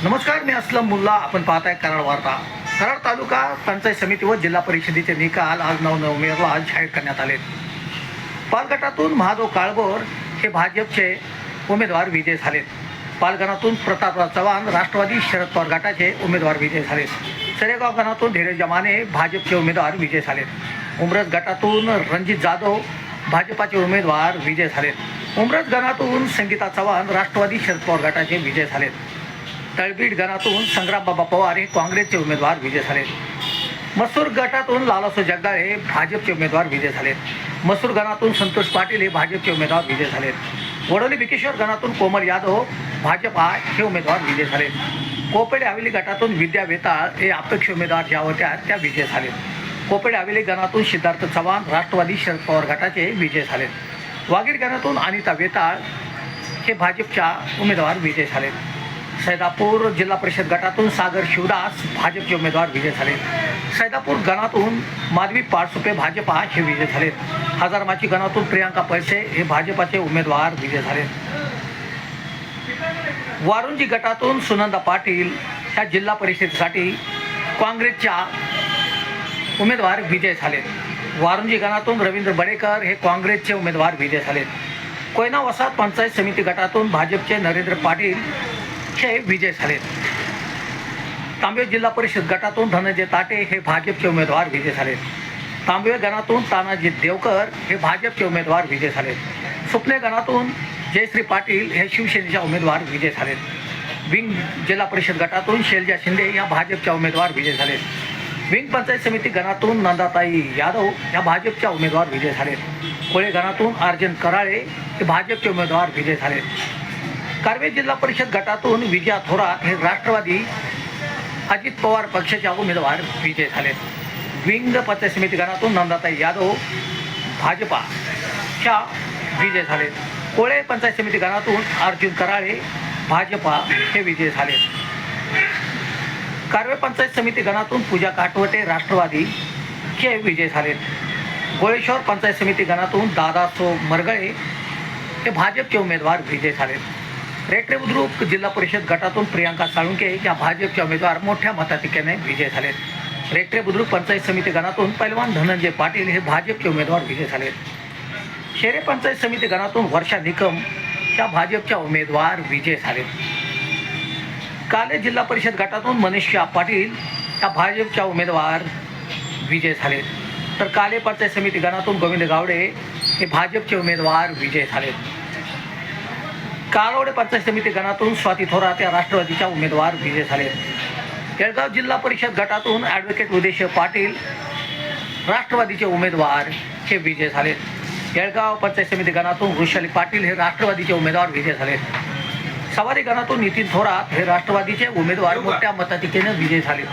नमस्कार, मी असलम मुल्ला. आपण पाहताय कराड वार्ता. कराड तालुका पंचायत समिती व जिल्हा परिषदेचे निकाल आज 9 नोव्हेंबरला जाहीर करण्यात आले. पालगटातून महादेव काळभोर हे भाजपचे उमेदवार विजयी झालेत. पालगणातून प्रतापराव चव्हाण राष्ट्रवादी शरद पवार गटाचे उमेदवार विजयी झालेत. सरेगाव गणातून धीरज जमाने भाजपचे उमेदवार विजयी झालेत. उमरज गटातून रणजित जाधव भाजपाचे उमेदवार विजयी झालेत. उमरज गणातून संगीता चव्हाण राष्ट्रवादी शरद पवार गटाचे विजयी झालेत. तळबीड गणातून संग्रामबाबा पवार हे काँग्रेसचे उमेदवार विजयी झालेत. मसूर गटातून लालासो जगदाळे भाजपचे उमेदवार विजयी झालेत. मसूर गणातून संतोष पाटील हे भाजपचे उमेदवार विजयी झालेत. वडोली बिकेश्वर गणातून कोमल यादव भाजपा हे उमेदवार विजयी झालेत. कोपेडे हवेली गटातून विद्या वेताळ हे अपेक्षित उमेदवार ज्या होत्या त्या विजयी झालेत. कोपेडे हवेली गणातून सिद्धार्थ चव्हाण राष्ट्रवादी शरद पवार गटाचे विजयी झालेत. वागीर गणातून अनिता वेताळ हे भाजपच्या उमेदवार विजयी झालेत. सैदापूर जिल्हा परिषद गटातून सागर शिवदास भाजपचे उमेदवार विजयी झालेत. सैदापूर गणातून माधवी पाळसुपे भाजपा हे विजयी झालेत. हजारमाची गणातून प्रियांका पैसे हे भाजपाचे उमेदवार विजयी झालेत. वारुंजी गटातून सुनंदा पाटील ह्या जिल्हा परिषदेसाठी काँग्रेसच्या उमेदवार विजयी झालेत. वारुंजी गणातून रवींद्र बडेकर हे काँग्रेसचे उमेदवार विजयी झालेत. कोयना वसाहत पंचायत समिती गटातून भाजपचे नरेंद्र पाटील हे विजयी झालेत. तांबवे जिल्हा परिषद गटातून धनंजय ताटे हे भाजपचे उमेदवार विजयी झालेत. तांबवे गणातून तानाजी देवकर हे भाजपचे उमेदवार विजयी झालेत. सुपणे गणातून जयश्री पाटील हे शिवसेनेच्या उमेदवार विजयी झालेत. विंग जिल्हा परिषद गटातून शैलजा शिंदे या भाजपच्या उमेदवार विजयी झालेत. विंग पंचायत समिती गणातून नंदाताई यादव या भाजपच्या उमेदवार विजयी झालेत. कोळे गणातून अर्जुन कराळे हे भाजपचे उमेदवार विजयी झालेत. कारवे जिल्हा परिषद गटातून विजया थोरात हे राष्ट्रवादी अजित पवार पक्षाच्या उमेदवार विजयी झालेत. विंग पंचायत समिती गणातून नंदाताई यादव भाजपाच्या विजयी झालेत. कोळे पंचायत समिती गणातून अर्जुन कराळे भाजपा हे विजयी झालेत. कारवे पंचायत समिती गणातून पूजा काटवटे राष्ट्रवादी हे विजयी झालेत. गोळेश्वर पंचायत समिती गणातून दादासो मरगळे हे भाजपचे उमेदवार विजयी झालेत. रेटरे बुद्रुक जिल्हा परिषद गटातून प्रियांका साळुंके या भाजपचे उमेदवार मोठ्या मताधिक्याने विजयी झालेत. रेटरे बुद्रुक पंचायत समिती गणातून पैलवान धनंजय पाटील हे भाजपचे उमेदवार विजयी झालेत. शेरे पंचायत समिती गणातून वर्षा निकम या भाजपच्या उमेदवार विजयी झालेत. काले जिल्हा परिषद गटातून मनीषा पाटील या भाजपच्या उमेदवार विजयी झालेत. तर काले पंचायत समिती गणातून गोविंद गावडे हे भाजपचे उमेदवार विजयी झालेत. काळवडे पंचायत समिती गणातून स्वाती थोरात या राष्ट्रवादीच्या उमेदवार विजयी झालेत. केळगाव जिल्हा परिषद गटातून ॲडव्होकेट उदेश पाटील राष्ट्रवादीचे उमेदवार हे विजयी झालेत. केळगाव पंचायत समिती गणातून वृषाली पाटील हे राष्ट्रवादीचे उमेदवार विजयी झालेत. सवारी गणातून नितीन थोरात हे राष्ट्रवादीचे उमेदवार मोठ्या मताधिक्याने विजयी झाले.